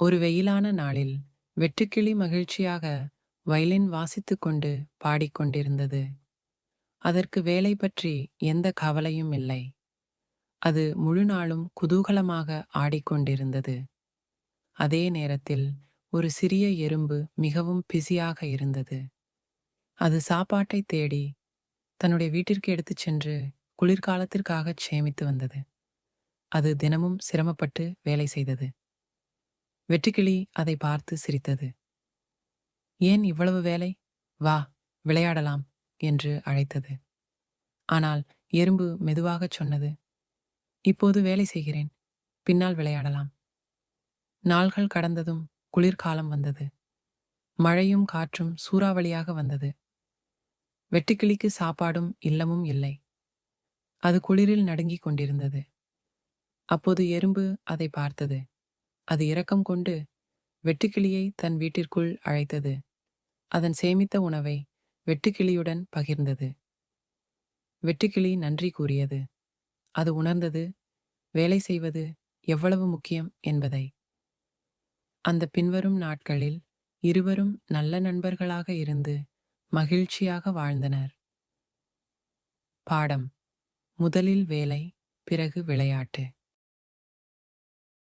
ஒரு வெயிலான நாளில் வெட்டுக்கிளி மகிழ்ச்சியாக வயலின் வாசித்துக் கொண்டு பாடிக்கொண்டிருந்தது. அதற்கு வேலை பற்றி எந்த கவலையும் இல்லை. அது முழு நாளும் குதூகலமாக ஆடிக்கொண்டிருந்தது. அதே நேரத்தில் ஒரு சிறிய எறும்பு மிகவும் பிஸியாக இருந்தது. அது சாப்பாட்டை தேடி தன்னுடைய வீட்டிற்கு எடுத்துச் சென்று குளிர்காலத்திற்காகச் சேமித்து வந்தது. அது தினமும் சிரமப்பட்டு வேலை செய்தது. வெட்டுக்கிளி அதை பார்த்து சிரித்தது. ஏன் இவ்வளவு வேலை? வா, விளையாடலாம் என்று அழைத்தது. ஆனால் எறும்பு மெதுவாகச் சொன்னது, இப்போது வேலை செய்கிறேன், பின்னால் விளையாடலாம். நாள்கள் கடந்ததும் குளிர்காலம் வந்தது. மழையும் காற்றும் சூறாவளியாக வந்தது. வெட்டுக்கிளிக்கு சாப்பாடும் இல்லமும் இல்லை. அது குளிரில் நடுங்கிக் கொண்டிருந்தது. அப்போது எறும்பு அதை பார்த்தது. அது இரக்கம் கொண்டு வெட்டுக்கிளியை தன் வீட்டிற்குள் அழைத்தது. அதன் சேமித்த உணவை வெட்டுக்கிளியுடன் பகிர்ந்தது. வெட்டுக்கிளி நன்றி கூறியது. அது உணர்ந்தது வேலை செய்வது எவ்வளவு முக்கியம் என்பதை. அந்த பின்வரும் நாட்களில் இருவரும் நல்ல நண்பர்களாக இருந்து மகிழ்ச்சியாக வாழ்ந்தனர். பாடம்: முதலில் வேலை, பிறகு விளையாட்டு.